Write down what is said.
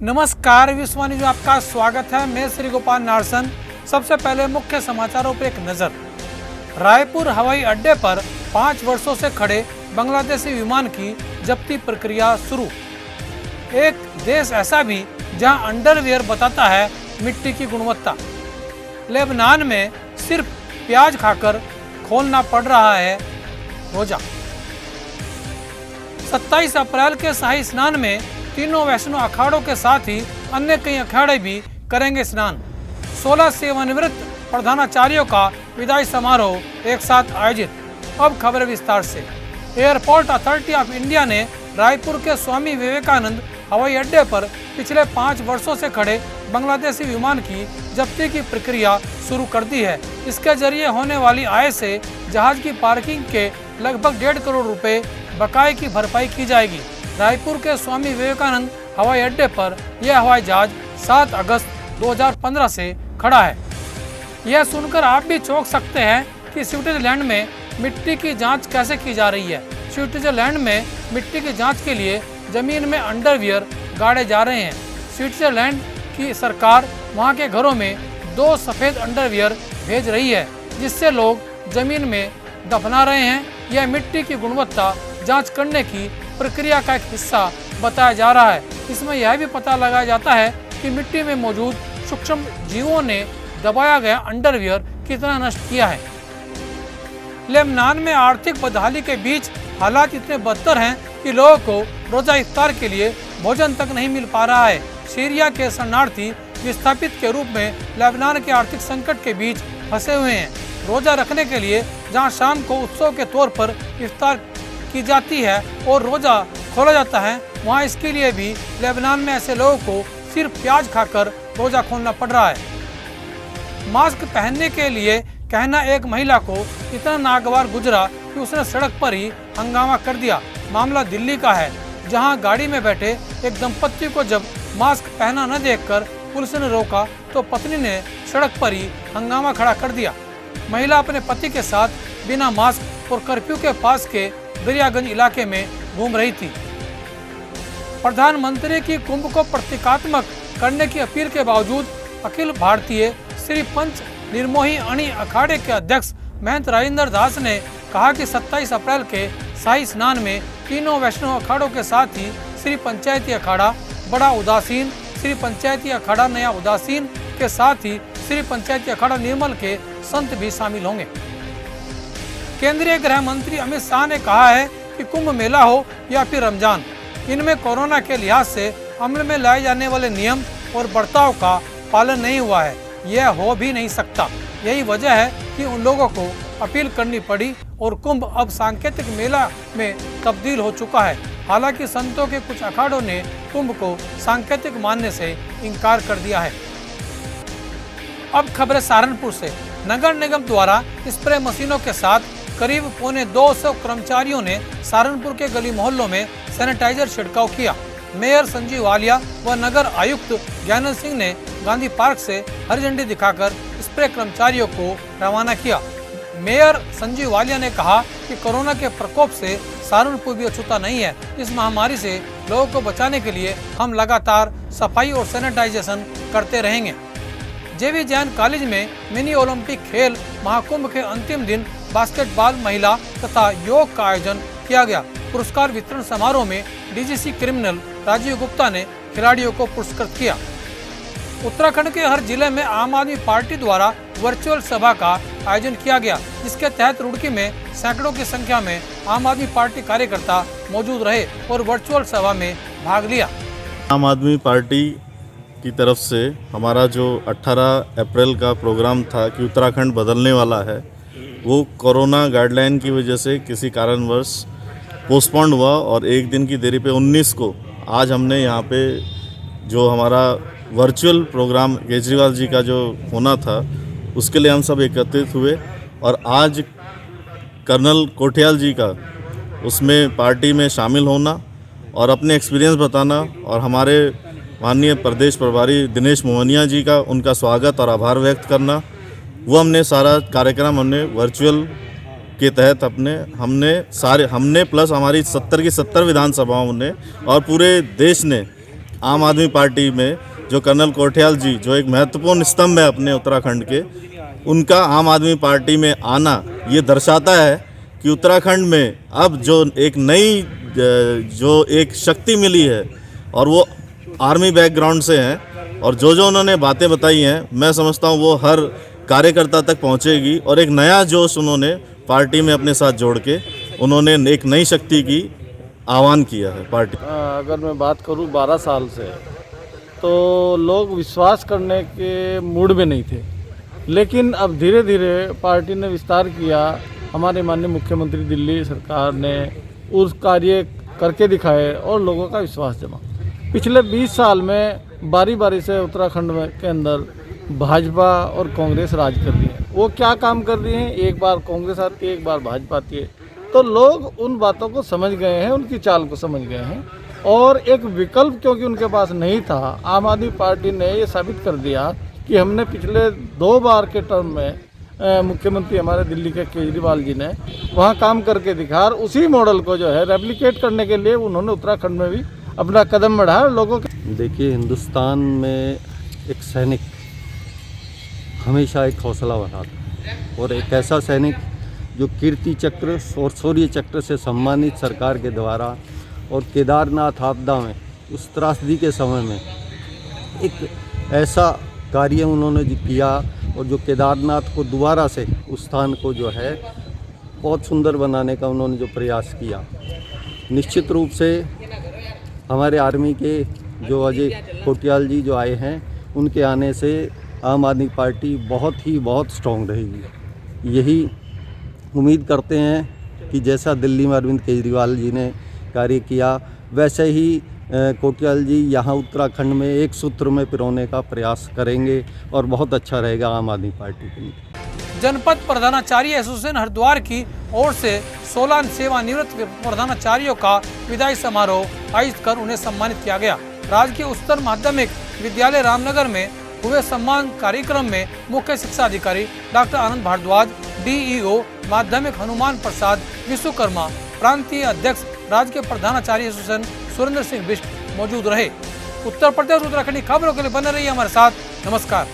नमस्कार, विश्ववाणी में आपका स्वागत है। मैं श्री गोपाल नारसन। सबसे पहले मुख्य समाचारों पर एक नजर। रायपुर हवाई अड्डे पर 5 वर्षों से खड़े बांग्लादेशी विमान की जब्ती प्रक्रिया शुरू। एक देश ऐसा भी जहां अंडरवियर बताता है मिट्टी की गुणवत्ता। लेबनान में सिर्फ प्याज खाकर खोलना पड़ रहा है रोजा। 27 अप्रैल के शाही स्नान में तीनों वैष्णव अखाड़ों के साथ ही अन्य कई अखाड़े भी करेंगे स्नान। 16 सेवानिवृत्त प्रधानाचार्यों का विदाई समारोह एक साथ आयोजित। अब खबर विस्तार से। एयरपोर्ट अथॉरिटी ऑफ इंडिया ने रायपुर के स्वामी विवेकानंद हवाई अड्डे पर पिछले 5 वर्षों से खड़े बांग्लादेशी विमान की जब्ती की प्रक्रिया शुरू कर दी है। इसके जरिए होने वाली आय से जहाज की पार्किंग के लगभग 1.5 करोड़ रुपए बकाये की भरपाई की जाएगी। रायपुर के स्वामी विवेकानंद हवाई अड्डे पर यह हवाई जहाज 7 अगस्त 2015 से खड़ा है। यह सुनकर आप भी चौंक सकते हैं कि स्विट्जरलैंड में मिट्टी की जांच कैसे की जा रही है। स्विट्जरलैंड में मिट्टी की जांच के लिए जमीन में अंडरवियर गाड़े जा रहे हैं। स्विट्जरलैंड की सरकार वहां के घरों में 2 सफेद अंडरवियर भेज रही है, जिससे लोग जमीन में दफना रहे हैं। यह मिट्टी की गुणवत्ता जांच करने की प्रक्रिया का एक हिस्सा बताया जा रहा है। इसमें यह भी पता लगाया जाता है कि मिट्टी में मौजूद सूक्ष्म जीवों ने दबाया गया अंडरवियर कितना नष्ट किया है। लेबनान में आर्थिक बदहाली के बीच हालात इतने बदतर हैं कि लोगों को रोजा इफ्तार के लिए भोजन तक नहीं मिल पा रहा है। सीरिया के शरणार्थी विस्थापित के रूप में लेबनान के आर्थिक संकट के बीच फंसे हुए हैं। रोजा रखने के लिए जहां शाम को उत्सव के तौर पर इफ्तार की जाती है और रोजा खोला जाता है, वहां इसके लिए भी लेबनान में ऐसे लोगों को सिर्फ प्याज खाकर रोजा खोलना पड़ रहा है। मास्क पहनने के लिए कहना एक महिला को इतना नागवार गुजरा कि उसने सड़क पर ही हंगामा कर दिया। मामला दिल्ली का है, जहां गाड़ी में बैठे एक दंपत्ति को जब मास्क पहना न देखकर पुलिस ने रोका तो पत्नी ने सड़क पर ही हंगामा खड़ा कर दिया। महिला अपने पति के साथ बिना मास्क और कर्फ्यू के पास के दरियागंज इलाके में घूम रही थी। प्रधानमंत्री की कुंभ को प्रतीकात्मक करने की अपील के बावजूद अखिल भारतीय श्री पंच निर्मोही अणी अखाड़े के अध्यक्ष महंत राजेंद्र दास ने कहा कि 27 अप्रैल के शाही स्नान में तीनों वैष्णव अखाड़ों के साथ ही श्री पंचायती अखाड़ा बड़ा उदासीन, श्री पंचायती अखाड़ा नया उदासीन के साथ ही श्री पंचायती अखाड़ा निर्मल के संत भी शामिल होंगे। केंद्रीय गृह मंत्री अमित शाह ने कहा है कि कुंभ मेला हो या फिर रमजान, इनमें कोरोना के लिहाज से अमल में लाए जाने वाले नियम और बर्ताव का पालन नहीं हुआ है। यह हो भी नहीं सकता। यही वजह है कि उन लोगों को अपील करनी पड़ी और कुंभ अब सांकेतिक मेला में तब्दील हो चुका है। हालांकि संतों के कुछ अखाड़ों ने कुंभ को सांकेतिक मानने से इनकार कर दिया है। अब खबर सहारनपुर से। नगर निगम द्वारा स्प्रे मशीनों के साथ करीब 250 कर्मचारियों ने सहारनपुर के गली मोहल्लों में सैनिटाइजर छिड़काव किया। मेयर संजीव वालिया व नगर आयुक्त ज्ञानंद सिंह ने गांधी पार्क से हरी झंडी दिखाकर स्प्रे कर्मचारियों को रवाना किया। मेयर संजीव वालिया ने कहा कि कोरोना के प्रकोप से सहारनपुर भी अछूता नहीं है। इस महामारी से लोगों को बचाने के लिए हम लगातार सफाई और सैनिटाइजेशन करते रहेंगे। जेवी जैन कॉलेज में मिनी ओलंपिक खेल महाकुंभ के अंतिम दिन बास्केटबॉल, महिला तथा योग का आयोजन किया गया। पुरस्कार वितरण समारोह में डीजीसी क्रिमिनल राजीव गुप्ता ने खिलाड़ियों को पुरस्कृत किया। उत्तराखंड के हर जिले में आम आदमी पार्टी द्वारा वर्चुअल सभा का आयोजन किया गया, जिसके तहत रुड़की में सैकड़ों की संख्या में आम आदमी पार्टी कार्यकर्ता मौजूद रहे और वर्चुअल सभा में भाग लिया। आम आदमी पार्टी की तरफ से हमारा जो 18 अप्रैल का प्रोग्राम था कि उत्तराखंड बदलने वाला है, वो कोरोना गाइडलाइन की वजह से किसी कारणवश पोस्टपोन्ड हुआ और एक दिन की देरी पे 19 को आज हमने यहाँ पे जो हमारा वर्चुअल प्रोग्राम केजरीवाल जी का जो होना था उसके लिए हम सब एकत्रित हुए और आज कर्नल कोठियाल जी का उसमें पार्टी में शामिल होना और अपने एक्सपीरियंस बताना और हमारे माननीय प्रदेश प्रभारी दिनेश मोहनिया जी का उनका स्वागत और आभार व्यक्त करना, वो हमने सारा कार्यक्रम हमने वर्चुअल के तहत हमने प्लस हमारी 70 की 70 विधानसभाओं ने और पूरे देश ने आम आदमी पार्टी में जो कर्नल कोठियाल जी, जो एक महत्वपूर्ण स्तंभ है अपने उत्तराखंड के, उनका आम आदमी पार्टी में आना ये दर्शाता है कि उत्तराखंड में अब जो एक नई जो एक शक्ति मिली है और वो आर्मी बैकग्राउंड से हैं, और जो उन्होंने बातें बताई हैं मैं समझता हूँ वो हर कार्यकर्ता तक पहुँचेगी और एक नया जोश उन्होंने पार्टी में अपने साथ जोड़ के उन्होंने एक नई शक्ति की आह्वान किया है पार्टी। अगर मैं बात करूं 12 साल से, तो लोग विश्वास करने के मूड में नहीं थे, लेकिन अब धीरे धीरे पार्टी ने विस्तार किया। हमारे माननीय मुख्यमंत्री दिल्ली सरकार ने उस कार्य करके दिखाए और लोगों का विश्वास जमा। पिछले 20 साल में बारी बारी से उत्तराखंड में के अंदर भाजपा और कांग्रेस राज कर रही है। वो क्या काम कर रही हैं, एक बार कांग्रेस आती है, एक बार भाजपा आती है, तो लोग उन बातों को समझ गए हैं, उनकी चाल को समझ गए हैं। और एक विकल्प क्योंकि उनके पास नहीं था, आम आदमी पार्टी ने ये साबित कर दिया कि हमने पिछले 2 बार के टर्म में मुख्यमंत्री हमारे दिल्ली के केजरीवाल जी ने वहाँ काम करके दिखा, और उसी मॉडल को जो है रेप्लिकेट करने के लिए उन्होंने उत्तराखंड में भी अपना कदम बढ़ाया लोगों के। देखिए, हिंदुस्तान में एक सैनिक हमेशा एक हौसला बढ़ाता है, और एक ऐसा सैनिक जो कीर्ति चक्र और शौर्य चक्र से सम्मानित सरकार के द्वारा, और केदारनाथ आपदा में उस त्रासदी के समय में एक ऐसा कार्य उन्होंने किया, और जो केदारनाथ को दोबारा से उस स्थान को जो है बहुत सुंदर बनाने का उन्होंने जो प्रयास किया। निश्चित रूप से हमारे आर्मी के जो अजय कोठियाल जी जो आए हैं, उनके आने से आम आदमी पार्टी बहुत स्ट्रॉन्ग रहेगी। यही उम्मीद करते हैं कि जैसा दिल्ली में अरविंद केजरीवाल जी ने कार्य किया, वैसे ही कोठियाल जी यहाँ उत्तराखंड में एक सूत्र में पिरोने का प्रयास करेंगे, और बहुत अच्छा रहेगा आम आदमी पार्टी के लिए। जनपद प्रधानाचार्य एसोसिएशन हरिद्वार की ओर से 16 सेवानिवृत्त प्रधानाचार्यों का विदाई समारोह आयोजित कर उन्हें सम्मानित किया गया। राजकीय उच्चतर माध्यमिक विद्यालय रामनगर में हुए सम्मान कार्यक्रम में मुख्य शिक्षा अधिकारी डॉक्टर आनंद भारद्वाज, डीईओ माध्यमिक हनुमान प्रसाद विश्वकर्मा, प्रांतीय अध्यक्ष राजकीय प्रधानाचार्य एसोसिएशन सुरेंद्र सिंह बिष्ट मौजूद रहे। उत्तर प्रदेश उत्तराखंड की खबरों के लिए बने रहिए हमारे साथ। नमस्कार।